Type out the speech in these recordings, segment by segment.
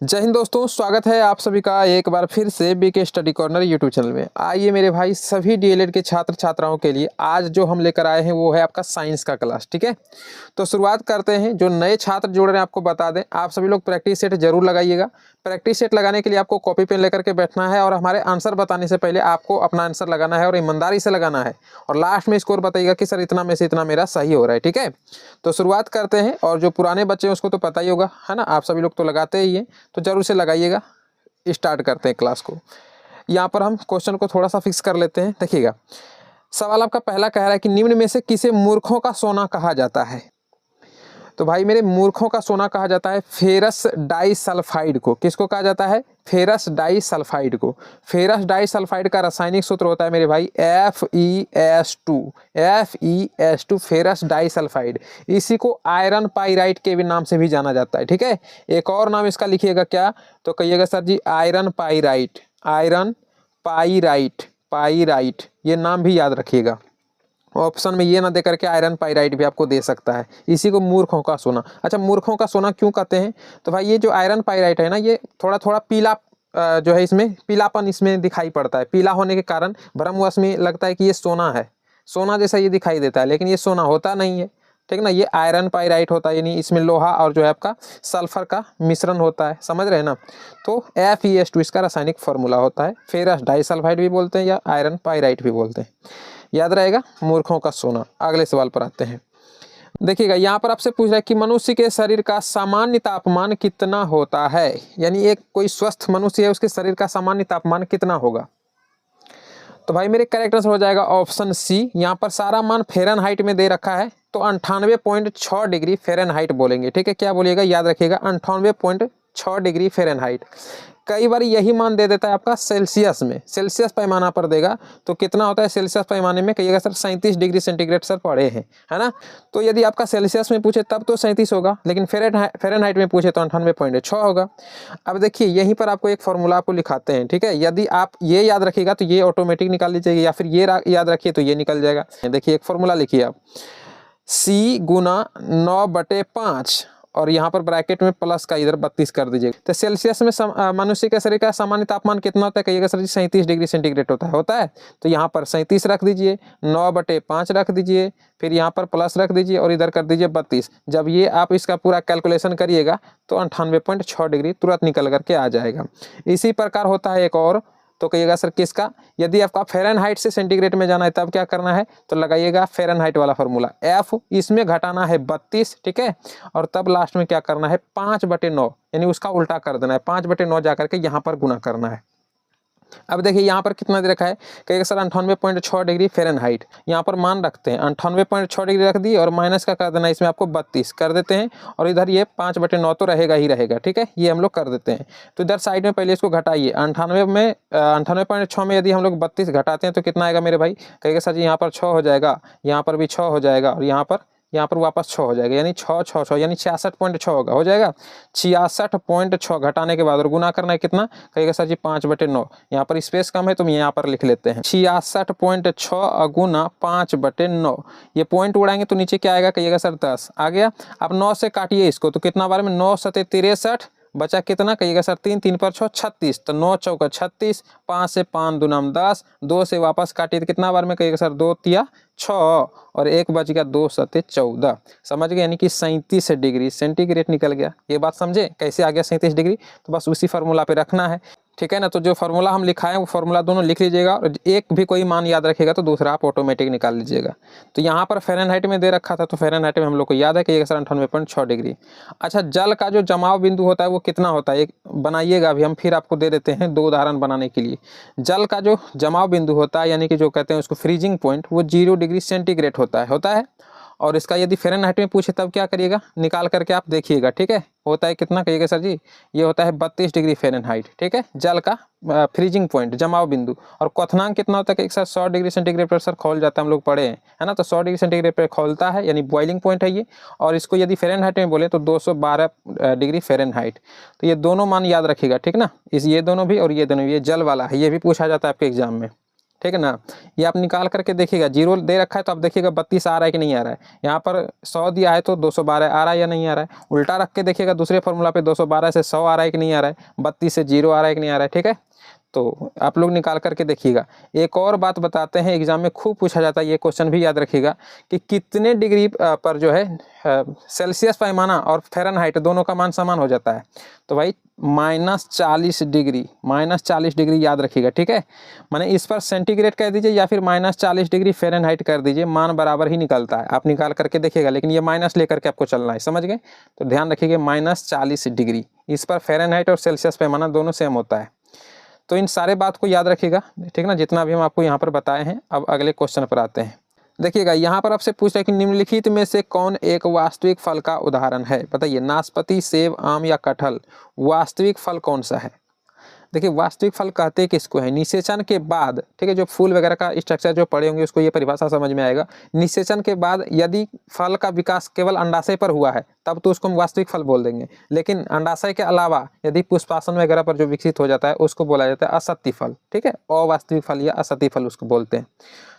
जय हिंद दोस्तों, स्वागत है आप सभी का एक बार फिर से BK study corner YouTube channel में। आइए मेरे भाई सभी डीएलएड के छात्र छात्राओं के लिए आज जो हम लेकर आए हैं वो है आपका साइंस का क्लास। ठीक है, तो शुरुआत करते हैं। जो नए छात्र जुड़ रहे हैं आपको बता दें, आप सभी लोग प्रैक्टिस सेट जरूर लगाइएगा। प्रैक्टिस सेट लगाने के लिए आपको कॉपी पेन लेकर के बैठना है और हमारे आंसर बताने से पहले आपको अपना आंसर लगाना है और ईमानदारी से लगाना है और लास्ट में स्कोर बताइएगा कि सर इतना में से इतना मेरा सही हो रहा है। ठीक है, तो शुरुआत करते हैं। और जो पुराने बच्चे हैं उसको तो पता ही होगा, है ना, आप सभी लोग तो लगाते ही हैं, तो जरूर से लगाइएगा। स्टार्ट करते हैं क्लास को। यहाँ पर हम क्वेश्चन को थोड़ा सा फिक्स कर लेते हैं। देखिएगा, सवाल आपका पहला कह रहा है कि निम्न में से किसे मूर्खों का सोना कहा जाता है। तो भाई मेरे, मूर्खों का सोना कहा जाता है फेरस डाइसल्फाइड को। किसको कहा जाता है? फेरस डाइसल्फाइड को। फेरस डाइसल्फाइड का रासायनिक सूत्र होता है मेरे भाई FeS2 फेरस डाइसल्फाइड। इसी को आयरन पाइराइट के भी नाम से भी जाना जाता है। ठीक है, एक और नाम इसका लिखिएगा क्या, तो कहिएगा sir ji iron pyrite. Iron pyrite, pyrite ये नाम भी याद रखिएगा। ऑप्शन में ये ना दे करके आयरन पाइराइट भी आपको दे सकता है। इसी को मूर्खों का सोना। अच्छा, मूर्खों का सोना क्यों कहते हैं? तो भाई ये जो आयरन पाइराइट है ना, ये थोड़ा थोड़ा पीला जो है, इसमें पीलापन इसमें दिखाई पड़ता है। पीला होने के कारण भ्रमवश में लगता है कि ये सोना है, सोना जैसा ये दिखाई देता है, लेकिन ये सोना होता नहीं है। ठीक ना, ये आयरन पाइराइट होता है, यानी इसमें लोहा और जो है आपका सल्फर का मिश्रण होता है। समझ रहे हैं ना? तो FeS2 इसका रासायनिक फॉर्मूला होता है। फेरस डाइसल्फाइड भी बोलते हैं या आयरन पाइराइट भी बोलते हैं। याद रहेगा, मूर्खों का सोना। अगले सवाल पर आते हैं। देखिएगा, यहाँ पर आपसे पूछ रहा है कि मनुष्य के शरीर का सामान्य तापमान कितना होता है। यानी एक कोई स्वस्थ मनुष्य है, उसके शरीर का सामान्य तापमान कितना होगा। तो भाई मेरे करेक्ट आंसर हो जाएगा ऑप्शन सी। यहाँ पर सारा मान फ़ारेनहाइट में दे रखा है, तो 98.6 डिग्री फ़ारेनहाइट बोलेंगे। ठीक है, क्या बोलिएगा, याद रखिएगा 98.6 डिग्री फ़ारेनहाइट। कई बार यही मान दे देता है आपका सेल्सियस में, सेल्सियस पैमाना पर देगा तो कितना होता है सेल्सियस पैमाने में, कहिएगा सर 37 डिग्री सेंटीग्रेड सर पढ़े हैं, है ना। तो यदि आपका सेल्सियस में पूछे तब तो 37 होगा, लेकिन फ़ारेनहाइट में पूछे तो 98.6 होगा। अब देखिए, यहीं पर आपको एक फॉर्मूला आपको लिखाते हैं। ठीक है, यदि आप ये याद रखिएगा तो ये ऑटोमेटिक निकाल लीजिएगा, या फिर ये याद रखिए तो ये निकल जाएगा। देखिए एक फॉर्मूला लिखिए आप, C गुना 9/5 और यहाँ पर ब्रैकेट में प्लस का इधर 32 कर दीजिएगा। तो सेल्सियस में मनुष्य के शरीर का सामान्य तापमान कितना होता है, कहिएगा सर जी 37 डिग्री सेंटीग्रेड होता है। तो यहाँ पर 37 रख दीजिए, 9/5 रख दीजिए, फिर यहाँ पर प्लस रख दीजिए और इधर कर दीजिए 32। जब ये आप इसका पूरा कैलकुलेशन करिएगा तो 98.6 डिग्री तुरंत निकल करके आ जाएगा। इसी प्रकार होता है एक और, तो कहिएगा सर किसका, यदि आपका फ़ारेनहाइट से सेंटीग्रेड में जाना है तब क्या करना है, तो लगाइएगा फ़ारेनहाइट वाला फॉर्मूला F, इसमें घटाना है 32। ठीक है, और तब लास्ट में क्या करना है 5/9, यानी उसका उल्टा कर देना है, 5/9 जा करके यहाँ पर गुना करना है। अब देखिए यहाँ पर कितना दे रखा है, कहिएगा सर 98.6 डिग्री फ़ारेनहाइट। यहाँ पर मान रखते हैं 98.6 डिग्री रख दिए और माइनस का कर देना, इसमें आपको 32 कर देते हैं और इधर ये 5/9 तो रहेगा ही रहेगा। ठीक है, ये हम लोग कर देते हैं। तो इधर साइड में पहले इसको घटाइए, 98.6 में यदि हम लोग 32 घटाते हैं तो कितना आएगा मेरे भाई, कहिएगा सर जी यहाँ पर 6 हो जाएगा, यहाँ पर भी 6 हो जाएगा और यहाँ पर वापस 6 हो जाएगा, यानी 6 यानी 66.6 होगा, हो जाएगा 66.6। घटाने के बाद और गुना करना है कितना, कहिएगा सर जी 5/9। यहाँ पर स्पेस कम है तो यहाँ पर लिख लेते हैं 66.6 गुना 5/9। ये पॉइंट उड़ाएंगे तो नीचे क्या आएगा, कहिएगा सर 10 आ गया। अब 9 से काटिए इसको, तो कितना बार में 9 सते 63, बचा कितना, कहिएगा सर 3 3 पर 6 36, तो 9 चौका 36, 5 से 5 दूना 10, 2 से वापस काटिए तो कितना बार में, कहिएगा सर 2 तिया 6 और 1 बच गया 2 सते 14। समझ गए, यानी कि 37 डिग्री सेंटीग्रेड निकल गया। ये बात समझे कैसे आ गया 37 डिग्री, तो बस उसी फार्मूला पे रखना है। ठीक है ना, तो जो फार्मूला हम लिखाएं वो फार्मूला दोनों लिख लीजिएगा और एक भी कोई मान याद रखिएगा तो दूसरा आप ऑटोमेटिक निकाल लीजिएगा। तो यहाँ पर फ़ारेनहाइट में दे रखा था, तो फ़ारेनहाइट में हम लोग को याद है कि 98.6 डिग्री। अच्छा, जल का जो जमाव बिंदु होता है वो कितना होता है, एक बनाइएगा अभी हम, फिर आपको दे देते हैं 2 उदाहरण बनाने के लिए। जल का जो जमाव बिंदु होता है, यानी कि जो कहते हैं उसको फ्रीजिंग पॉइंट, वो 0 डिग्री सेंटीग्रेड होता है। और इसका यदि फ़ारेनहाइट में पूछे तब क्या करिएगा, निकाल करके आप देखिएगा। ठीक है, होता है कितना, कहिएगा सर जी ये होता है 32 डिग्री फ़ारेनहाइट। ठीक है, जल का फ्रीजिंग पॉइंट, जमाव बिंदु। और क्वथनांक कितना होता है कि एक साथ 100 डिग्री सेंटीग्रेड पर सर खोल जाता है, हम लोग पढ़े हैं, है ना। तो 100 डिग्री सेंटीग्रेड पर खोलता है, यानी बॉइलिंग पॉइंट है ये। और इसको यदि फ़ारेनहाइट में बोले तो 212 डिग्री फ़ारेनहाइट। तो ये दोनों मान याद रखिएगा, ठीक ना, ये दोनों भी और ये दोनों, ये जल वाला है, ये भी पूछा जाता है आपके एग्जाम में। ठीक है ना। ये आप निकाल करके देखिएगा, जीरो दे रखा है तो आप देखिएगा 32 आ रहा है कि नहीं आ रहा है। यहाँ पर 100 दिया है तो 212 आ रहा है या नहीं आ रहा है। उल्टा रख के देखिएगा दूसरे फॉर्मूला पे 212 से 100 आ रहा है कि नहीं आ रहा है, 32 से 0 आ रहा है कि नहीं आ रहा है। ठीक है, तो आप लोग निकाल करके देखिएगा। एक और बात बताते हैं, एग्जाम में खूब पूछा जाता है, ये क्वेश्चन भी याद रखिएगा कि कितने डिग्री पर जो है सेल्सियस पैमाना और फ़ारेनहाइट दोनों का मान समान हो जाता है। तो भाई -40 डिग्री, -40 डिग्री याद रखिएगा। ठीक है, माने इस पर सेंटीग्रेड कह दीजिए या फिर -40 डिग्री फ़ारेनहाइट कर दीजिए, मान बराबर ही निकलता है। आप निकाल करके देखिएगा, लेकिन ये माइनस लेकर के आपको चलना है, समझ गए। तो ध्यान रखिएगा -40 डिग्री, इस पर फ़ारेनहाइट और सेल्सियस पैमाना दोनों सेम होता है। तो इन सारे बात को याद रखिएगा, ठीक ना, जितना भी हम आपको यहाँ पर बताए हैं। अब अगले क्वेश्चन पर आते हैं। देखिएगा, यहाँ पर आपसे पूछ रहा है कि निम्नलिखित में से कौन एक वास्तविक फल का उदाहरण है। बताइए, नाशपाती, सेब, आम या कटहल, वास्तविक फल कौन सा है। देखिए, वास्तविक फल कहते किसको है, निषेचन के बाद, ठीक है, जो फूल वगैरह का स्ट्रक्चर जो पढ़े होंगे उसको ये परिभाषा समझ में आएगा। निषेचन के बाद यदि फल का विकास केवल अंडाशय पर हुआ है तब तो उसको हम वास्तविक फल बोल देंगे, लेकिन अंडाशय के अलावा यदि पुष्पासन वगैरह पर जो विकसित हो जाता है उसको बोला जाता है असत्य फल। ठीक है, अवास्तविक फल या असत्य फल उसको बोलते हैं।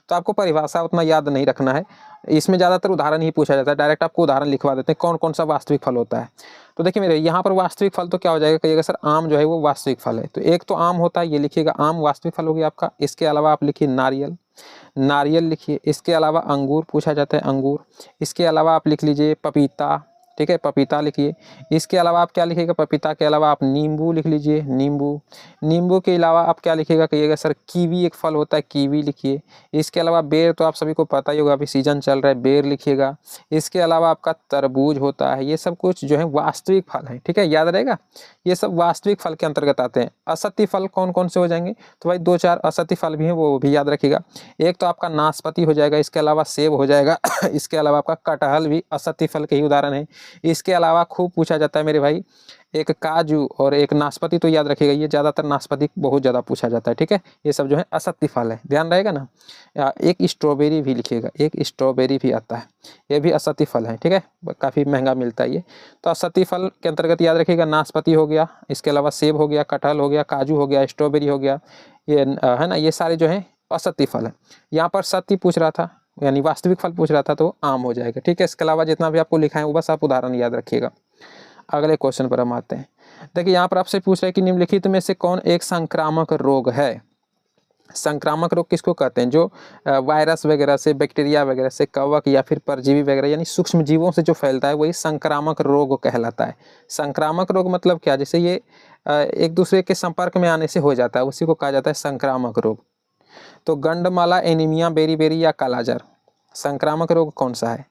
तो आपको परिभाषा उतना याद नहीं रखना है, इसमें ज़्यादातर उदाहरण ही पूछा जाता है। डायरेक्ट आपको उदाहरण लिखवा देते हैं कौन कौन सा वास्तविक फल होता है। तो देखिए मेरे यहाँ पर वास्तविक फल तो क्या हो जाएगा, कहिएगा सर आम जो है वो वास्तविक फल है। तो एक तो आम होता है, ये लिखिएगा, आम वास्तविक फल हो गया आपका। इसके अलावा आप लिखिए नारियल, नारियल लिखिए। इसके अलावा अंगूर पूछा जाता है, अंगूर। इसके अलावा आप लिख लीजिए पपीता, ठीक है, पपीता लिखिए। इसके अलावा आप क्या लिखिएगा, पपीता के अलावा आप नींबू लिख लीजिए, नींबू। नींबू के अलावा आप क्या लिखिएगा, कहिएगा सर कीवी एक फल होता है, कीवी लिखिए। इसके अलावा बेर तो आप सभी को पता ही होगा, अभी सीजन चल रहा है, बेर लिखिएगा। इसके अलावा आपका तरबूज होता है। ये सब कुछ जो है वास्तविक फल है, ठीक है, याद रहेगा। ये सब वास्तविक फल के अंतर्गत आते हैं। असत्य फल कौन कौन से हो जाएंगे, तो भाई 2-4 असत्य फल भी हैं, वो भी याद रखिएगा। एक तो आपका नाशपाती हो जाएगा, इसके अलावा सेब हो जाएगा, इसके अलावा आपका कटहल भी असत्य फल के ही उदाहरण है। इसके अलावा खूब पूछा जाता है मेरे भाई, एक काजू और एक नाशपाती, तो याद रखिएगा, ये ज़्यादातर नाशपाती बहुत ज़्यादा पूछा जाता है। ठीक है, ये सब जो है असत्य फल है, ध्यान रहेगा ना। एक स्ट्रॉबेरी भी लिखिएगा, एक स्ट्रॉबेरी भी आता है, ये भी असत्य फल है। ठीक है, काफ़ी महंगा मिलता है ये। तो असत्य फल के अंतर्गत याद रखिएगा, नाशपाती हो गया, इसके अलावा सेब हो गया, कटहल हो गया, काजू हो गया, स्ट्रॉबेरी हो गया, ये है ना, ये सारे जो हैं असत्य फल है। यहाँ पर सत्य पूछ रहा था, यानी वास्तविक फल पूछ रहा था, तो आम हो जाएगा। ठीक है, इसके अलावा जितना भी आपको लिखा है वो बस आप उदाहरण याद रखिएगा। अगले क्वेश्चन पर हम आते हैं। देखिए, यहाँ पर आपसे पूछ रहे हैं कि निम्नलिखित में से कौन एक संक्रामक रोग है। संक्रामक रोग किसको कहते हैं, जो वायरस वगैरह से, बैक्टीरिया वगैरह से, कवक या फिर परजीवी वगैरह यानी सूक्ष्म जीवों से जो फैलता है वही संक्रामक रोग कहलाता है। संक्रामक रोग मतलब क्या, जैसे ये एक दूसरे के संपर्क में आने से हो जाता है, उसी को कहा जाता है संक्रामक रोग। तो गंडमाला, एनीमिया, बेरी या कालाजार, संक्रामक रोग कौन सा है।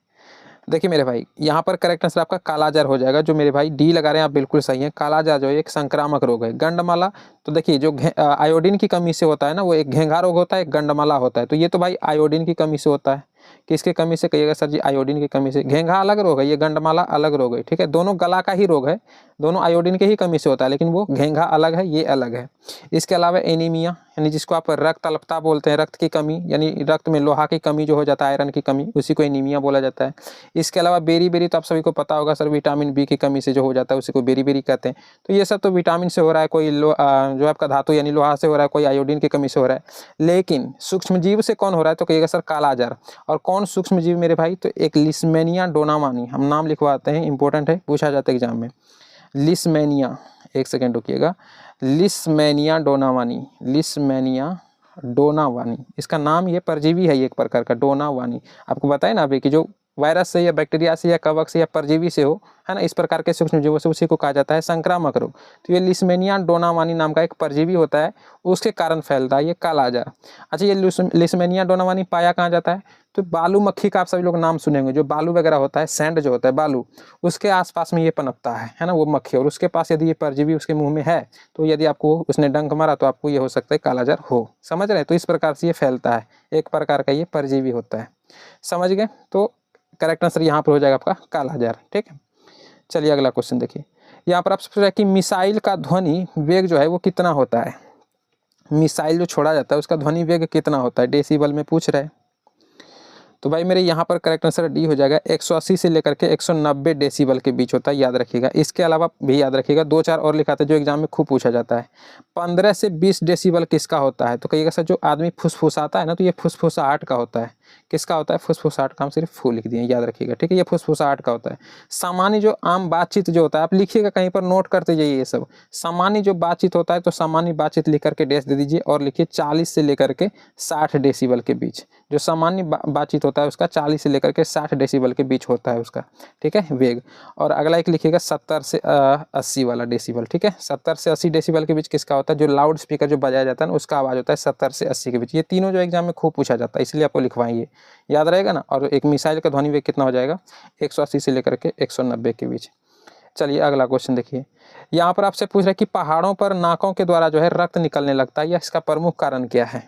देखिए मेरे भाई, यहाँ पर करेक्ट आंसर आपका कालाजार हो जाएगा। जो मेरे भाई डी लगा रहे हैं आप बिल्कुल सही है। कालाजार जो है एक संक्रामक रोग है। गंडमाला तो देखिए जो आयोडीन की कमी से होता है ना, वो एक घेंघा रोग होता है, एक गंडमाला होता है। तो ये तो भाई आयोडीन की कमी से होता है। किसकी कमी से, कहिएगा सर जी आयोडीन की कमी से। घेंघा अलग रोग है, ये गंडमाला अलग रोग है। ठीक है, दोनों गला का ही रोग है, दोनों आयोडीन के ही कमी से होता है, लेकिन वो घेंघा अलग है, ये अलग है। इसके अलावा एनीमिया, यानी जिसको आप रक्त अल्पता बोलते हैं, रक्त की कमी, यानी रक्त में लोहा की कमी जो हो जाता है, आयरन की कमी, उसी को एनीमिया बोला जाता है। इसके अलावा बेरी तो आप सभी को पता होगा सर, विटामिन बी की कमी से जो हो जाता है उसी को बेरी कहते हैं। तो ये सब तो विटामिन से हो रहा है, कोई जो आपका धातु यानी लोहा से हो रहा है, कोई आयोडीन की कमी से हो रहा है। लेकिन सूक्ष्म जीव से कौन हो रहा है, तो कहिएगा सर कालाजार। और कौन सूक्ष्म जीव मेरे भाई, तो एक लिस्मेनिया डोनावानी, हम नाम लिखवाते हैं, इंपॉर्टेंट है, पूछा जाता है एग्जाम में। लिस्मेनिया, एक सेकेंड रुकिएगा, लिस्मेनिया डोनावानी, लिस्मेनिया डोनावानी, इसका नाम ये परजीवी है, एक प्रकार का डोनावानी। आपको बताया ना अभी कि जो वायरस से या बैक्टीरिया से या कवक से या परजीवी से हो, है ना, इस प्रकार के सूक्ष्म जीवों से, उसी को कहा जाता है संक्रामक रोग। तो ये लिस्मेनिया डोनावानी नाम का एक परजीवी होता है, उसके कारण फैलता है ये कालाजार। अच्छा, ये लिस्मेनिया डोनावानी पाया कहाँ जाता है, तो बालू मक्खी का आप सभी लोग नाम सुनेंगे। जो बालू वगैरह होता है, सैंड जो होता है बालू, उसके आसपास में ये पनपता है ना, वो मक्खी। और उसके पास यदि ये परजीवी उसके मुंह में है, तो यदि आपको उसने डंक मारा तो आपको ये हो सकता है कालाजार हो, समझ रहे हैं। तो इस प्रकार से ये फैलता है, एक प्रकार का ये परजीवी होता है, समझ गए। तो करेक्ट आंसर यहाँ पर हो जाएगा आपका कालाजार। ठीक है, चलिए अगला क्वेश्चन देखिए। यहाँ पर आपसे पूछ रहा है कि मिसाइल का ध्वनि वेग जो है वो कितना होता है। मिसाइल जो छोड़ा जाता है उसका ध्वनि वेग कितना होता है, डेसिबल में पूछ रहे हैं। तो भाई मेरे यहाँ पर करेक्ट आंसर डी हो जाएगा। 180 से लेकर के 190 डेसिबल के बीच होता है, याद रखिएगा। इसके अलावा भी याद रखिएगा 2-4 और लिखाते हैं जो एग्जाम में खूब पूछा जाता है। 15 से 20 डेसिबल किसका होता है? तो कहिएगा सर जो आदमी फुसफुसाता है ना, तो ये फुसफुसाहट का होता है। किसका होता है? फुसफुसाहट का। हम सिर्फ फू लिख दिए, याद रखिएगा, ठीक है। ये फुसफुसाहट का होता है। सामान्य जो आम बातचीत जो होता है, आप लिखिएगा कहीं पर, नोट करते जाइए ये सब। सामान्य जो बातचीत होता है, तो सामान्य बातचीत लिख करके डैश दे दीजिए और लिखिए 40 से लेकर के 60 डेसिबल के बीच। जो सामान्य बातचीत होता है उसका 40 से लेकर के 60 डेसिबल के बीच होता है उसका, ठीक है, वेग। और अगला एक लिखिएगा 70 से 80 वाला डेसिबल, ठीक है। 70 से 80 डेसिबल के बीच किसका होता है? जो लाउड स्पीकर जो बजाया जाता है ना, उसका आवाज़ होता है 70 से 80 के बीच। ये तीनों जो एग्जाम में खूब पूछा जाता है, इसलिए आपको लिखवाएंगे, याद रहेगा ना। और एक मिसाइल का ध्वनि वेग कितना हो जाएगा? 180 से लेकर के 190 के बीच। चलिए अगला क्वेश्चन देखिए। यहाँ पर आपसे पूछ रहा है कि पहाड़ों पर नाकों के द्वारा जो है रक्त निकलने लगता है, या इसका प्रमुख कारण क्या है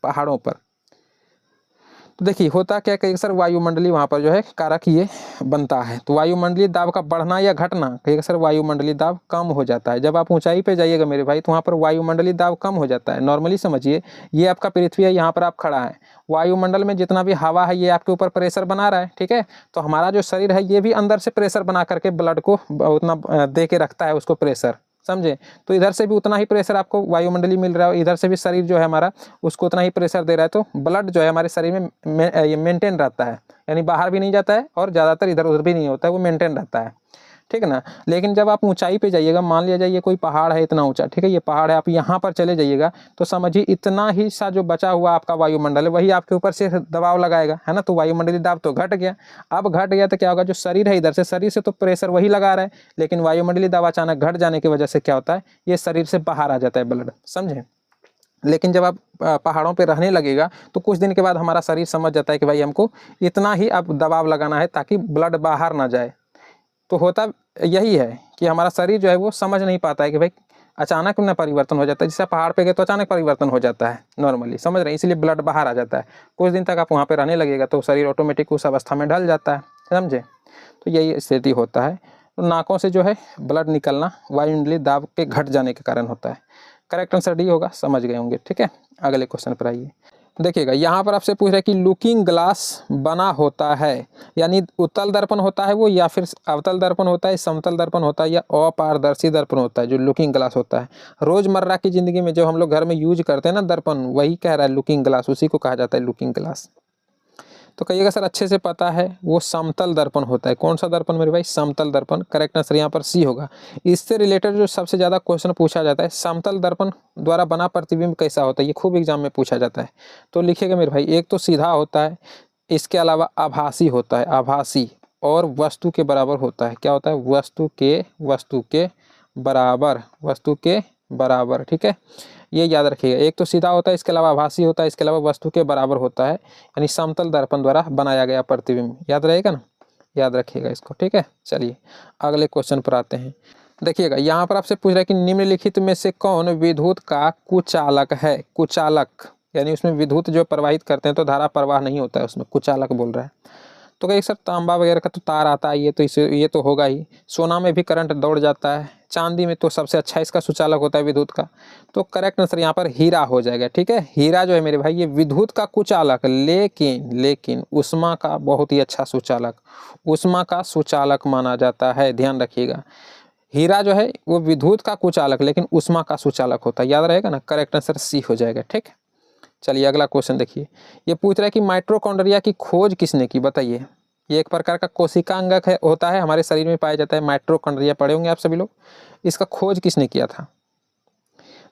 पहाड़ों पर? तो देखिए होता क्या है सर, वायुमंडलीय वहाँ पर जो है कारक ये बनता है। तो वायुमंडलीय दाब का बढ़ना या घटना, कहिएगा सर वायुमंडलीय दाब कम हो जाता है। जब आप ऊंचाई पे जाइएगा मेरे भाई, तो वहाँ पर वायुमंडलीय दाब कम हो जाता है। नॉर्मली समझिए, ये आपका पृथ्वी है, यहाँ पर आप खड़ा है, वायुमंडल में जितना भी हवा है ये आपके ऊपर प्रेशर बना रहा है, ठीक है। तो हमारा जो शरीर है ये भी अंदर से प्रेशर बना करके ब्लड को उतना दे के रखता है उसको प्रेशर, समझे। तो इधर से भी उतना ही प्रेशर आपको वायुमंडलीय मिल रहा है, इधर से भी शरीर जो है हमारा उसको उतना ही प्रेशर दे रहा है। तो ब्लड जो है हमारे शरीर में ये मेंटेन रहता है, यानी बाहर भी नहीं जाता है और ज़्यादातर इधर उधर भी नहीं होता है, वो मेंटेन रहता है, ठीक है ना। लेकिन जब आप ऊंचाई पे जाइएगा, मान लिया जाए ये कोई पहाड़ है इतना ऊंचा, ठीक है, ये पहाड़ है, आप यहाँ पर चले जाइएगा तो समझिए इतना ही सा जो बचा हुआ आपका वायुमंडल है वही आपके ऊपर से दबाव लगाएगा, है ना। तो वायुमंडलीय दाब तो घट गया। अब घट गया तो क्या होगा, जो शरीर है इधर से, शरीर से तो प्रेशर वही लगा रहा है, लेकिन वायुमंडलीय दाब अचानक घट जाने की वजह से क्या होता है, ये शरीर से बाहर आ जाता है ब्लड, समझे। लेकिन जब आप पहाड़ों पे रहने लगेगा तो कुछ दिन के बाद हमारा शरीर समझ जाता है कि भाई हमको इतना ही अब दबाव लगाना है ताकि ब्लड बाहर ना जाए। तो होता यही है कि हमारा शरीर जो है वो समझ नहीं पाता है कि भाई अचानक ना परिवर्तन हो जाता है। जैसे पहाड़ पे गए तो अचानक परिवर्तन हो जाता है, नॉर्मली समझ रहे हैं, इसलिए ब्लड बाहर आ जाता है। कुछ दिन तक आप वहाँ पे रहने लगेगा तो शरीर ऑटोमेटिक उस अवस्था में ढल जाता है, समझे। तो यही स्थिति होता है। तो नाकों से जो है ब्लड निकलना वायुमंडलीय दाब के घट जाने के कारण होता है। करेक्ट आंसर डी होगा, समझ गए होंगे, ठीक है। अगले क्वेश्चन पर आइए। देखिएगा यहाँ पर आपसे पूछ रहा है कि लुकिंग ग्लास बना होता है, यानी उत्तल दर्पण होता है वो, या फिर अवतल दर्पण होता है, समतल दर्पण होता है, या अपारदर्शी दर्पण होता है। जो लुकिंग ग्लास होता है रोजमर्रा की जिंदगी में जो हम लोग घर में यूज करते हैं ना दर्पण, वही कह रहा है लुकिंग ग्लास, उसी को कहा जाता है लुकिंग ग्लास। तो कहिएगा सर अच्छे से पता है, वो समतल दर्पण होता है। कौन सा दर्पण मेरे भाई? समतल दर्पण। करेक्ट आंसर यहाँ पर सी होगा। इससे रिलेटेड जो सबसे ज़्यादा क्वेश्चन पूछा जाता है, समतल दर्पण द्वारा बना प्रतिबिंब कैसा होता है, ये खूब एग्जाम में पूछा जाता है। तो लिखिएगा मेरे भाई, एक तो सीधा होता है, इसके अलावा आभासी होता है, आभासी, और वस्तु के बराबर होता है। क्या होता है? वस्तु के बराबर, ठीक है, ये याद रखिएगा। एक तो सीधा होता है, इसके अलावा आभासी होता है, इसके अलावा वस्तु के बराबर होता है, यानी समतल दर्पण द्वारा बनाया गया प्रतिबिंब। याद रहेगा ना, याद रखिएगा इसको, ठीक है। चलिए अगले क्वेश्चन पर आते हैं। देखिएगा यहाँ पर आपसे पूछ रहा है कि निम्नलिखित में से कौन विद्युत का कुचालक है? कुचालक यानी उसमें विद्युत जो प्रवाहित करते हैं तो धारा प्रवाह नहीं होता है उसमें, कुचालक बोल रहा है। तो कहीं सर तांबा वगैरह का तो तार आता है, ये तो होगा ही। सोना में भी करंट दौड़ जाता है, चांदी में तो सबसे अच्छा इसका सुचालक होता है विद्युत का। तो करेक्ट आंसर यहाँ पर हीरा हो जाएगा, ठीक है। हीरा जो है मेरे भाई ये विद्युत का कुचालक, लेकिन उष्मा का बहुत ही अच्छा सुचालक, उष्मा का सुचालक माना जाता है, ध्यान रखिएगा। हीरा जो है वो विद्युत का कुचालक लेकिन उष्मा का सुचालक होता है, याद रहेगा ना। करेक्ट आंसर सी हो जाएगा, ठीक। चलिए अगला क्वेश्चन देखिए। ये पूछ रहा है कि माइटोकॉन्ड्रिया की खोज किसने की, बताइए। ये एक प्रकार का कोशिका अंगक होता है, हमारे शरीर में पाया जाता है। माइटोकॉन्ड्रिया पढ़े होंगे आप सभी लोग। इसका खोज किसने किया था?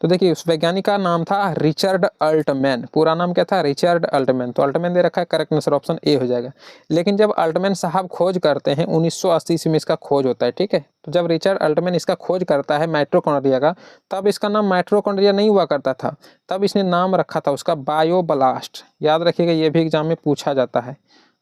तो देखिए उस वैज्ञानिक का नाम था रिचर्ड अल्टमैन। पूरा नाम क्या था? Richard Altman. तो अल्टमैन दे रखा है, करेक्ट आंसर ऑप्शन ए हो जाएगा। लेकिन जब अल्टमैन साहब खोज करते हैं 1980 ईस्वी में इसका खोज होता है, ठीक है। तो जब रिचर्ड अल्टमैन इसका खोज करता है माइटोकॉन्ड्रिया का, तब इसका नाम माइटोकॉन्ड्रिया नहीं हुआ करता था, तब इसने नाम रखा था उसका बायोब्लास्ट। याद रखिएगा, ये भी एग्जाम में पूछा जाता है,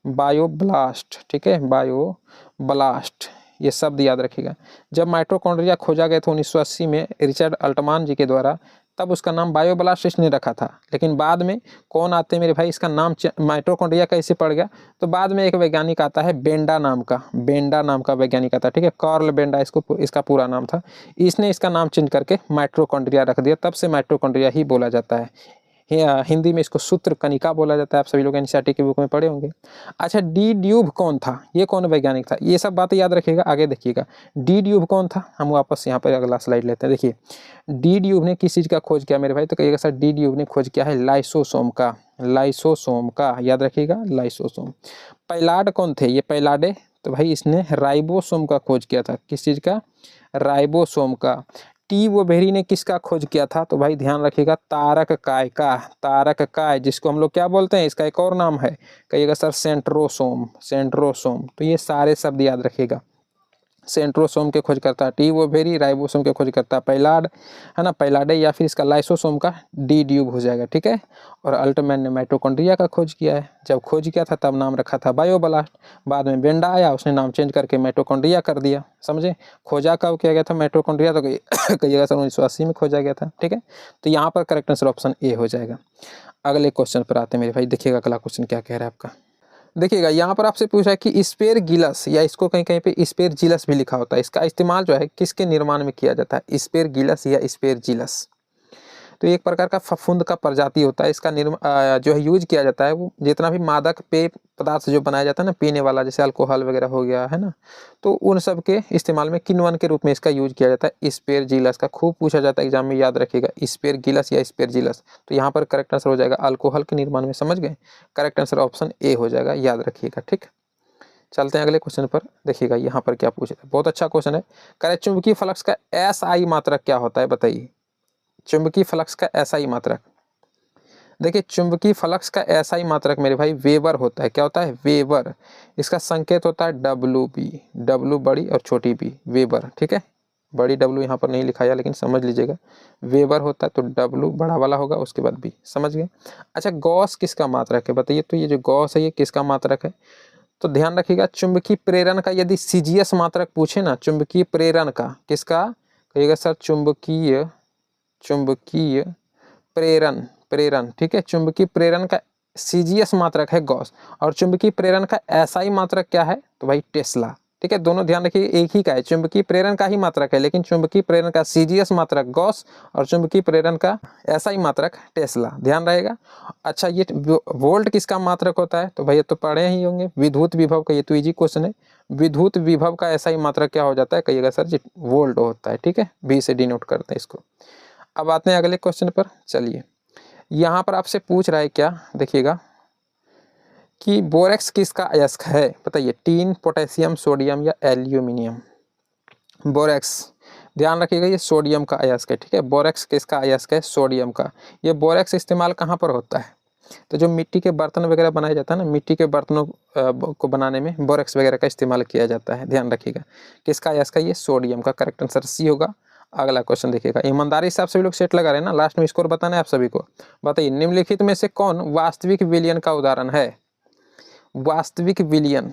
बायोब्लास्ट, ठीक है, बायोब्लास्ट, ये शब्द याद रखिएगा। जब माइटोकॉन्ड्रिया खोजा गया था 1980 में रिचर्ड अल्टमान जी के द्वारा, तब उसका नाम बायोब्लास्ट इसने रखा था। लेकिन बाद में कौन आते हैं मेरे भाई, इसका नाम माइटोकॉन्ड्रिया कैसे पड़ गया? तो बाद में एक वैज्ञानिक आता है बेंडा नाम का वैज्ञानिक आता है, ठीक है। कार्ल बेंडा इसका पूरा नाम था। इसने इसका नाम चेंज करके माइटोकॉन्ड्रिया रख दिया, तब से माइटोकॉन्ड्रिया ही बोला जाता है। हिंदी में इसको सूत्र कनिका बोला जाता है, आप सभी लोग एनसीईआरटी की बुक में पढ़े होंगे। अच्छा, डी ड्यूब कौन था, ये कौन वैज्ञानिक था, ये सब बातें याद रखिएगा। आगे देखिएगा डी ड्यूब कौन था, हम वापस यहाँ पर अगला स्लाइड लेते हैं। देखिए डी ड्यूब ने किस चीज़ का खोज किया मेरे भाई, तो कहिएगा सर डी ड्यूब ने खोज किया है लाइसोसोम का, लाइसोसोम का, याद रखिएगा लाइसोसोम। पैलाड कौन थे, ये पैलाडे, तो भाई इसने राइबोसोम का खोज किया था, किस चीज़ का, राइबोसोम का। टी वोबेरी ने किसका खोज किया था, तो भाई ध्यान रखिएगा तारक काय का, तारक काय जिसको हम लोग क्या बोलते हैं, इसका एक और नाम है, कहिएगा सर सेंट्रोसोम, सेंट्रोसोम। तो ये सारे शब्द याद रखिएगा, सेंट्रोसोम के खोजकर्ता टी वोबेरी, राइबोसोम के खोजकर्ता पैलाड, है ना, पैलाडे, या फिर इसका लाइसोसोम का डी ड्यूब हो जाएगा, ठीक है। और अल्टमैन ने माइटोकॉन्ड्रिया का खोज किया है, जब खोज किया था तब नाम रखा था बायोब्लास्ट, बाद में बेंडा आया उसने नाम चेंज करके माइटोकॉन्ड्रिया कर दिया, समझे। खोजा कब किया गया था माइटोकॉन्ड्रिया, तो कहिएगा सर 1980 में खोजा गया था, ठीक है। तो यहाँ पर करेक्ट आंसर ऑप्शन ए हो जाएगा। अगले क्वेश्चन पर आते हैं मेरे भाई, देखिएगा अगला क्वेश्चन क्या कह रहा है आपका। देखिएगा यहाँ पर आपसे पूछा है कि स्पेरगिलस, या इसको कहीं कहीं पे स्पेरजिलस भी लिखा होता है, इसका इस्तेमाल जो है किसके निर्माण में किया जाता है, स्पेरगिलस या स्पेरजिलस। तो एक प्रकार का फफूंद का प्रजाति होता है, इसका जो है यूज किया जाता है, वो जितना भी मादक पेय पदार्थ जो बनाया जाता है ना पीने वाला, जैसे अल्कोहल वगैरह हो गया है ना, तो उन सब के इस्तेमाल में किण्वन के रूप में इसका यूज किया जाता है। स्पेरजिलस का खूब पूछा जाता है एग्जाम में, याद रखिएगा स्पेरगिलस या स्पेरजिलस। तो यहाँ पर करेक्ट आंसर हो जाएगा अल्कोहल के निर्माण में, समझ गए, करेक्ट आंसर ऑप्शन ए हो जाएगा, याद रखिएगा, ठीक। चलते हैं अगले क्वेश्चन पर, देखिएगा यहाँ पर क्या पूछा है, बहुत अच्छा क्वेश्चन है। कह रहे चुंबकीय फ्लक्स का एसआई मात्रक क्या होता है, बताइए। चुंबकीय फ्लक्स का एसआई मात्रक, देखिए चुंबकीय फ्लक्स का एसआई मात्रक मेरे भाई वेबर होता है, क्या होता है, वेबर। इसका संकेत होता है डब्लू बी, डब्लू बड़ी और छोटी बी, वेबर, ठीक है। बड़ी डब्लू यहाँ पर नहीं लिखाया लेकिन समझ लीजिएगा, वेबर होता है तो डब्लू बड़ा वाला होगा, उसके बाद बी, समझ गए। अच्छा गॉस किसका मात्रक है, बताइए। तो ये जो गॉस है ये किसका मात्रक है, तो ध्यान रखिएगा चुंबकीय प्रेरण का यदि सीजीएस मात्रक पूछे ना, चुंबकीय प्रेरण का, किसका, कहिएगा सर चुंबकीय प्रेरण, प्रेरण, ठीक है। चुंबकीय प्रेरण का सीजीएस मात्रक है गॉस, और चुंबकीय प्रेरण का एसआई मात्रक क्या है, तो भाई टेस्ला, ठीक है। दोनों ध्यान रखिए एक ही का है, चुंबकीय प्रेरण का ही मात्रक है, लेकिन चुंबकीय प्रेरण का सीजीएस मात्रक गॉस और चुंबकीय प्रेरण का एसआई मात्रक टेस्ला, ध्यान रहेगा। अच्छा ये वोल्ट किसका मात्रक होता है, तो भाई ये तो पढ़े ही होंगे, विद्युत विभव का, ये तो इजी क्वेश्चन है। विद्युत विभव का एसआई मात्रक क्या हो जाता है, कहिएगा सर जी वोल्ट होता है, ठीक है, बी से डिनोट करते हैं इसको। अब आते हैं अगले क्वेश्चन पर, चलिए यहाँ पर आपसे पूछ रहा है क्या, देखिएगा कि बोरेक्स किसका अयस्क है, बताइए। टीन, पोटेशियम, सोडियम या एल्यूमिनियम। बोरेक्स, ध्यान रखिएगा ये सोडियम का अयस्क है, ठीक है। बोरेक्स किसका अयस्क है, सोडियम का। ये बोरेक्स इस्तेमाल कहाँ पर होता है, तो जो मिट्टी के बर्तन वगैरह बनाए जाता है ना, मिट्टी के बर्तनों को बनाने में बोरेक्स वगैरह का इस्तेमाल किया जाता है, ध्यान रखिएगा। किसका अयस्क है, ये सोडियम का, करेक्ट आंसर सी होगा। अगला क्वेश्चन देखिएगा, ईमानदारी से आप सभी लोग सेट लगा रहे हैं ना, लास्ट में स्कोर बताना है आप सभी को। बताइए निम्नलिखित में से कौन वास्तविक विलयन का उदाहरण है, वास्तविक विलयन।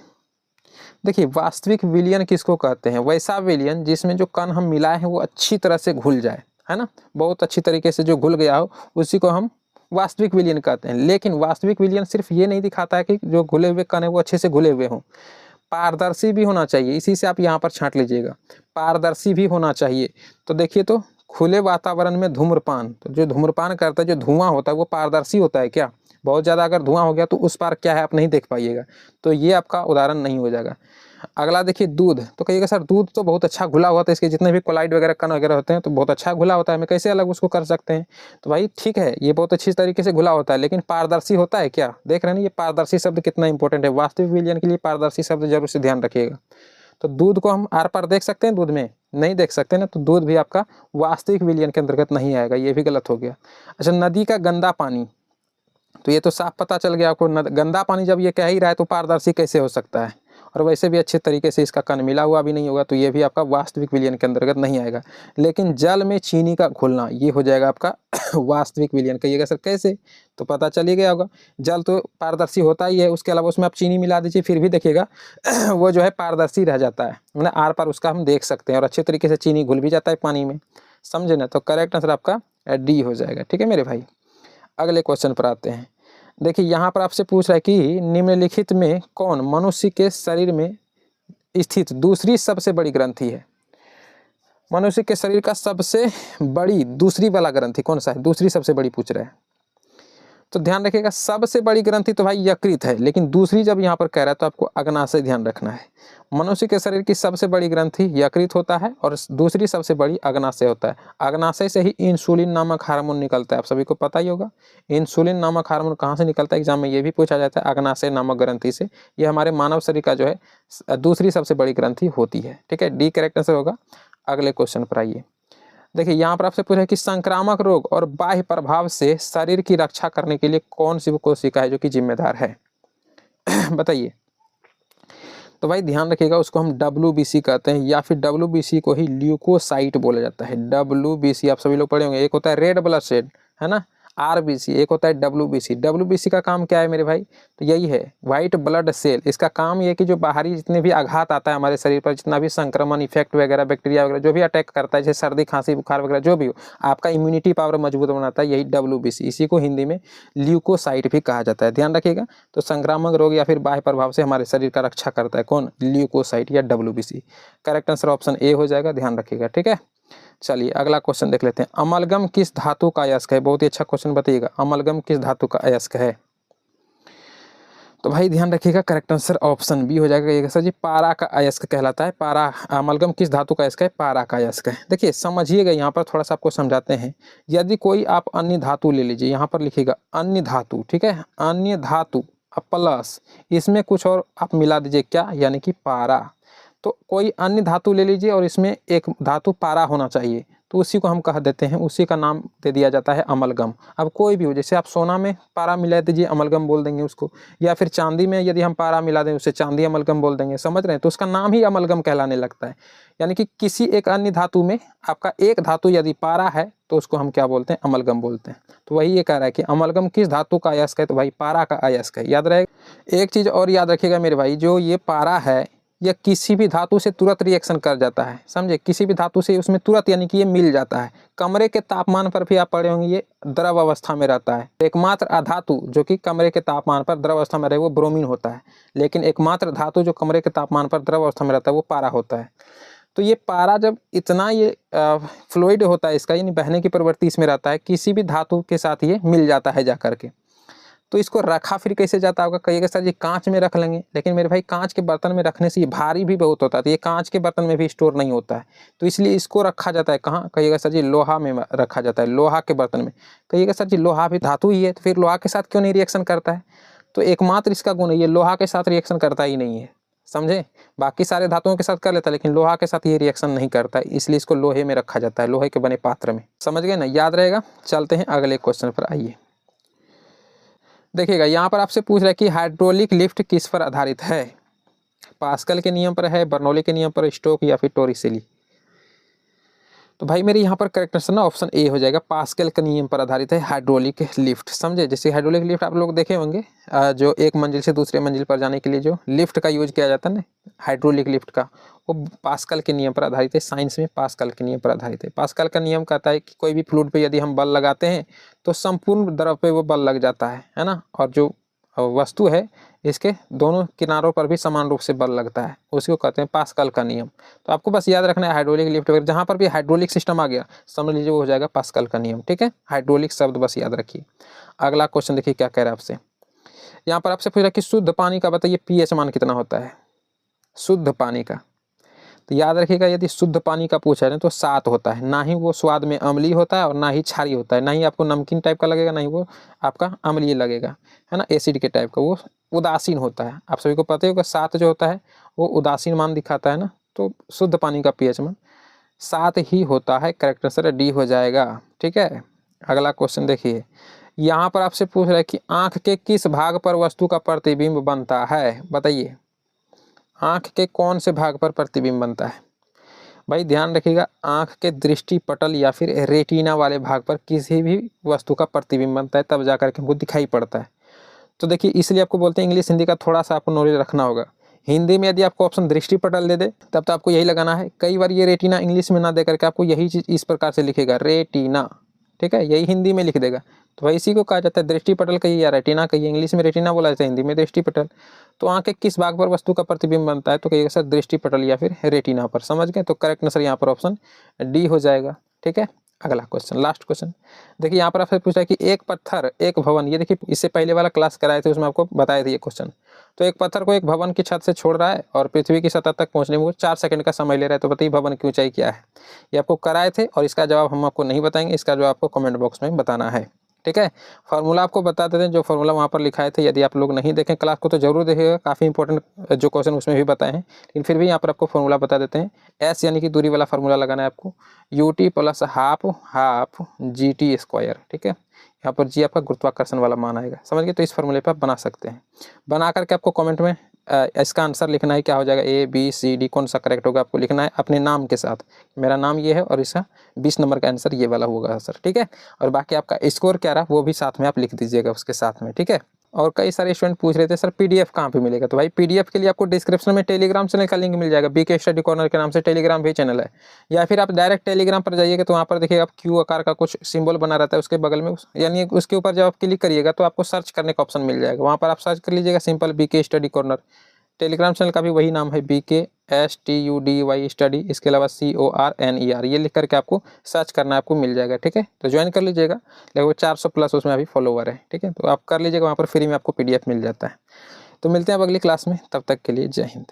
देखिए वास्तविक विलयन किसको कहते हैं, वैसा विलयन जिसमें जो कण हम मिलाए हैं वो अच्छी तरह से घुल जाए, है ना, बहुत अच्छी तरीके से जो घुल गया हो उसी को हम वास्तविक विलयन कहते हैं। लेकिन वास्तविक विलयन सिर्फ ये नहीं दिखाता है कि जो घुले हुए कण है वो अच्छे से घुले हुए हों, पारदर्शी भी होना चाहिए, इसी से आप यहाँ पर छांट लीजिएगा, पारदर्शी भी होना चाहिए। तो देखिए तो खुले वातावरण में धूम्रपान, तो जो धूम्रपान करता है जो धुआं होता है वो पारदर्शी होता है क्या, बहुत ज़्यादा अगर धुआं हो गया तो उस पार क्या है आप नहीं देख पाइएगा, तो ये आपका उदाहरण नहीं हो जाएगा। अगला देखिए दूध, तो कहिएगा सर दूध तो बहुत अच्छा घुला हुआ था, इसके जितने भी कोलाइड वगैरह कण वगैरह होते हैं तो बहुत अच्छा घुला होता है, हमें कैसे अलग उसको कर सकते हैं, तो भाई ठीक है ये बहुत अच्छी तरीके से घुला होता है, लेकिन पारदर्शी होता है क्या, देख रहे हैं ये पारदर्शी शब्द कितना इंपॉर्टेंट है, वास्तविक विलयन के लिए पारदर्शी शब्द जरूर से ध्यान रखिएगा। तो दूध को हम आर पार देख सकते हैं, दूध में नहीं देख सकते ना, तो दूध भी आपका वास्तविक विलयन के अंतर्गत नहीं आएगा, ये भी गलत हो गया। अच्छा नदी का गंदा पानी, तो ये तो साफ पता चल गया आपको, गंदा पानी जब ये कह ही रहा है तो पारदर्शी कैसे हो सकता है, और वैसे भी अच्छे तरीके से इसका कण मिला हुआ भी नहीं होगा, तो ये भी आपका वास्तविक विलयन के अंतर्गत नहीं आएगा। लेकिन जल में चीनी का घुलना ये हो जाएगा आपका वास्तविक विलयन। कहिएगा सर कैसे, तो पता चल ही गया होगा, जल तो पारदर्शी होता ही है, उसके अलावा उसमें आप चीनी मिला दीजिए फिर भी देखिएगा वो जो है पारदर्शी रह जाता है, मतलब आर पार उसका हम देख सकते हैं, और अच्छे तरीके से चीनी घुल भी जाता है पानी में, समझे ना। तो करेक्ट आंसर आपका डी हो जाएगा, ठीक है मेरे भाई। अगले क्वेश्चन पर आते हैं, देखिए यहाँ पर आपसे पूछ रहा है कि निम्नलिखित में कौन मनुष्य के शरीर में स्थित दूसरी सबसे बड़ी ग्रंथि है, मनुष्य के शरीर का सबसे बड़ी दूसरी वाला ग्रंथि कौन सा है, दूसरी सबसे बड़ी पूछ रहा है। तो ध्यान रखिएगा सबसे बड़ी ग्रंथि तो भाई यकृत है, लेकिन दूसरी जब यहाँ पर कह रहा है तो आपको अग्नाशय ध्यान रखना है। मनुष्य के शरीर की सबसे बड़ी ग्रंथि यकृत होता है और दूसरी सबसे बड़ी अग्नाशय होता है। अग्नाशय से ही इंसुलिन नामक हार्मोन निकलता है, आप सभी को पता ही होगा। इंसुलिन नामक हार्मोन कहाँ से निकलता है, एग्जाम में ये भी पूछा जाता है, अग्नाशय नामक ग्रंथि से। ये हमारे मानव शरीर का जो है दूसरी सबसे बड़ी ग्रंथि होती है, ठीक है। डी करेक्ट आंसर होगा। अगले क्वेश्चन पर आइए। देखिए यहाँ पर आपसे पूछा है कि संक्रामक रोग और बाह्य प्रभाव से शरीर की रक्षा करने के लिए कौन सी कोशिका है जो कि जिम्मेदार है बताइए। तो भाई ध्यान रखिएगा, उसको हम WBC कहते हैं, या फिर WBC को ही ल्यूकोसाइट बोला जाता है। WBC आप सभी लोग पढ़े होंगे, एक होता है रेड ब्लड सेल, है ना, RBC, एक होता है WBC। WBC का काम क्या है मेरे भाई, तो यही है व्हाइट ब्लड सेल। इसका काम ये है कि जो बाहरी जितने भी आघात आता है हमारे शरीर पर, जितना भी संक्रमण, इफेक्ट वगैरह, बैक्टीरिया वगैरह जो भी अटैक करता है, जैसे सर्दी खांसी बुखार वगैरह जो भी हो, आपका इम्यूनिटी पावर मजबूत बनाता है, यही WBC। इसी को हिंदी में ल्यूकोसाइट भी कहा जाता है, ध्यान रखिएगा। तो संक्रामक रोग या फिर बाह्य प्रभाव से हमारे शरीर का रक्षा करता है कौन, ल्यूकोसाइट या WBC। Correct answer option A हो जाएगा, ध्यान रखिएगा, ठीक है। चलिए अगला क्वेश्चन देख लेते हैं। अमलगम किस धातु का अयस्क है, बहुत ही अच्छा क्वेश्चन बताइएगा, अमलगम किस धातु का अयस्क है। तो भाई ध्यान रखिएगा, करेक्ट आंसर ऑप्शन बी हो जाएगा सर जी, पारा का अयस्क कहलाता है। पारा, अमलगम किस धातु का अयस्क है, पारा का अयस्क है। देखिए समझिएगा, यहाँ पर थोड़ा सा आपको समझाते हैं। यदि कोई आप अन्य धातु ले लीजिए, यहाँ पर लिखिएगा अन्य धातु, ठीक है, अन्य धातु प्लस इसमें कुछ और आप मिला दीजिए, क्या, यानी कि पारा। तो कोई अन्य धातु ले लीजिए और इसमें एक धातु पारा होना चाहिए, तो उसी को हम कह देते हैं, उसी का नाम दे दिया जाता है अमलगम। अब कोई भी हो, जैसे आप सोना में पारा मिला दीजिए, अमलगम बोल देंगे उसको, या फिर चांदी में यदि हम पारा मिला दें उसे चांदी अमलगम बोल देंगे, समझ रहे हैं, तो उसका नाम ही अमलगम कहलाने लगता है। यानी कि किसी एक अन्य धातु में आपका एक धातु यदि पारा है तो उसको हम क्या बोलते हैं, अमलगम बोलते हैं। तो वही ये कह रहा है कि अमलगम किस धातु का अयस्क है, तो भाई पारा का अयस्क है, याद रहेगा। एक चीज़ और याद रखिएगा मेरे भाई, जो ये पारा है यह किसी भी धातु से तुरंत रिएक्शन कर जाता है, समझे, किसी भी धातु से उसमें तुरंत, यानी कि ये मिल जाता है। कमरे के तापमान पर भी आप पढ़े होंगे ये द्रव अवस्था में रहता है। एकमात्र अधातु जो कि कमरे के तापमान पर द्रव अवस्था में रहे वो ब्रोमीन होता है, लेकिन एकमात्र धातु जो कमरे के तापमान पर द्रव अवस्था में रहता है वो पारा होता है। तो ये पारा जब इतना ये फ्लूइड होता है इसका, यानी बहने की प्रवृत्ति इसमें रहता है, किसी भी धातु के साथ ये मिल जाता है जा करके। तो इसको रखा फिर कैसे जाता होगा, कहिएगा सर जी कांच में रख लेंगे, लेकिन मेरे भाई कांच के बर्तन में रखने से ये भारी भी बहुत होता है, तो ये कांच के बर्तन में भी स्टोर नहीं होता है। तो इसलिए इसको रखा जाता है कहाँ, कहिएगा सर जी लोहा में रखा जाता है, लोहा के बर्तन में। कहिएगा सर जी लोहा भी धातु ही है, तो फिर लोहा के साथ क्यों नहीं रिएक्शन करता है, तो एकमात्र इसका गुण है ये लोहा के साथ रिएक्शन करता ही नहीं है, समझे। बाकी सारे धातुओं के साथ कर लेता है, लेकिन लोहा के साथ ये रिएक्शन नहीं करता है, इसलिए इसको लोहे में रखा जाता है, लोहे के बने पात्र में, समझ गए ना, याद रहेगा। चलते हैं अगले क्वेश्चन पर, आइए देखिएगा। यहाँ पर आपसे पूछ रहा है कि हाइड्रोलिक लिफ्ट किस पर आधारित है, पास्कल के नियम पर है, बर्नौली के नियम पर, स्टोक या फिर टोरिसेली। तो भाई मेरे यहाँ पर करेक्ट आंसर ना ऑप्शन ए हो जाएगा, पास्कल के नियम पर आधारित है हाइड्रोलिक लिफ्ट, समझे। जैसे हाइड्रोलिक लिफ्ट आप लोग देखे होंगे, जो एक मंजिल से दूसरे मंजिल पर जाने के लिए जो लिफ्ट का यूज किया जाता है ना, हाइड्रोलिक लिफ्ट का, वो पास्कल के नियम पर आधारित है। साइंस में पास्कल के नियम पर आधारित है। पास्कल का नियम कहता है कि कोई भी फ्लूइड पे यदि हम बल लगाते हैं तो संपूर्ण द्रव पे वो बल लग जाता है ना, और जो वस्तु है इसके दोनों किनारों पर भी समान रूप से बल लगता है, उसी को कहते हैं पास्कल का नियम। तो आपको बस याद रखना है हाइड्रोलिक लिफ्ट वगैरह जहाँ पर भी हाइड्रोलिक सिस्टम आ गया समझ लीजिए वो हो जाएगा पास्कल का नियम, ठीक है। हाइड्रोलिक शब्द बस याद रखिए। अगला क्वेश्चन देखिए क्या कह रहा है आपसे। यहाँ पर आपसे पूछ रहा है कि शुद्ध पानी का बताइए pH मान कितना होता है, शुद्ध पानी का। तो याद रखिएगा यदि शुद्ध पानी का पूछा है तो 7 होता है, ना ही वो स्वाद में अम्लीय होता है और ना ही क्षारीय होता है, ना ही आपको नमकीन टाइप का लगेगा, ना ही वो आपका अम्लीय लगेगा, है ना, एसिड के टाइप का, वो उदासीन होता है। आप सभी को पता ही होगा 7 जो होता है वो उदासीन मान दिखाता है ना, तो शुद्ध पानी का pH मान 7 ही होता है। करेक्ट आंसर डी हो जाएगा, ठीक है। अगला क्वेश्चन देखिए। यहाँ पर आपसे पूछ रहा है कि आँख के किस भाग पर वस्तु का प्रतिबिंब बनता है, बताइए आँख के कौन से भाग पर प्रतिबिंब बनता है। भाई ध्यान रखिएगा, आँख के दृष्टि पटल या फिर रेटिना वाले भाग पर किसी भी वस्तु का प्रतिबिंब बनता है, तब जाकर के हमको दिखाई पड़ता है। तो देखिए इसलिए आपको बोलते हैं इंग्लिश हिंदी का थोड़ा सा आपको नॉलेज रखना होगा। हिंदी में यदि आपको ऑप्शन दृष्टि पटल दे दे तब तो आपको यही लगाना है। कई बार ये रेटिना इंग्लिश में ना दे करके आपको यही चीज़ इस प्रकार से लिखेगा रेटिना, ठीक है, यही हिंदी में लिख देगा। तो भाई इसी को कहा जाता है दृष्टि पटल कहिए या रेटिना कहिए, इंग्लिश में रेटिना बोला जाता है, हिंदी में दृष्टि पटल। तो आँख के किस भाग पर वस्तु का प्रतिबिंब बनता है, तो कहिएगा सर दृष्टि पटल या फिर रेटिना पर, समझ गए। तो करेक्ट आंसर यहाँ पर ऑप्शन डी हो जाएगा, ठीक है। अगला क्वेश्चन, लास्ट क्वेश्चन देखिए, यहाँ पर आपसे पूछा है कि एक पत्थर एक भवन, ये देखिए इससे पहले वाला क्लास कराए थे उसमें आपको बताए थे ये क्वेश्चन। तो एक पत्थर को एक भवन की छत से छोड़ रहा है और पृथ्वी की सतह तक पहुंचने में वो 4 सेकंड का समय ले रहा है, तो बताइए भवन की ऊंचाई क्या है। ये आपको कराए थे और इसका जवाब हम आपको नहीं बताएंगे, इसका जवाब आपको कमेंट बॉक्स में बताना है। ठीक है, फार्मूला आपको बता देते हैं, जो फार्मूला वहाँ पर लिखाए थे, यदि आप लोग नहीं देखें क्लास को तो जरूर देखिएगा, काफ़ी इंपॉर्टेंट जो क्वेश्चन उसमें भी बताए हैं, लेकिन फिर भी यहाँ पर आपको फार्मूला बता देते हैं। एस यानी कि दूरी वाला फार्मूला लगाना है आपको, U T plus half half G T square. ठीक है, यहाँ पर जी आपका गुरुत्वाकर्षण वाला मान आएगा, समझ गए। तो इस फार्मूले पर आप बना सकते हैं, बना करके आपको कमेंट में इसका आंसर लिखना है, क्या हो जाएगा ए बी सी डी, कौन सा करेक्ट होगा आपको लिखना है अपने नाम के साथ। मेरा नाम ये है और इसका 20 नंबर का आंसर ये वाला होगा सर। ठीक है, और बाकी आपका स्कोर क्या रहा वो भी साथ में आप लिख दीजिएगा उसके साथ में। ठीक है, और कई सारे स्टूडेंट पूछ रहे थे सर पीडीएफ कहाँ पे मिलेगा, तो भाई पीडीएफ के लिए आपको डिस्क्रिप्शन में टेलीग्राम चैनल का लिंक मिल जाएगा, बीके स्टडी कॉर्नर के नाम से टेलीग्राम भी चैनल है, या फिर आप डायरेक्ट टेलीग्राम पर जाइएगा तो वहाँ पर देखिएगा आप क्यू आकार का कुछ सिंबल बना रहता है उसके बगल में, यानी उसके ऊपर जब आप क्लिक करिएगा तो आपको सर्च करने का ऑप्शन मिल जाएगा, वहाँ पर आप सर्च कर लीजिएगा simple BK study corner. Telegram channel का भी वही नाम है, BKSTUDY स्टडी, इसके अलावा CORNER, ये लिख करके आपको सर्च करना, आपको मिल जाएगा। ठीक है, तो ज्वाइन कर लीजिएगा, लगभग 400 प्लस उसमें अभी फॉलोवर है। ठीक है, तो आप कर लीजिएगा, वहाँ पर फ्री में आपको PDF मिल जाता है। तो मिलते हैं अब अगली क्लास में, तब तक के लिए जय हिंद।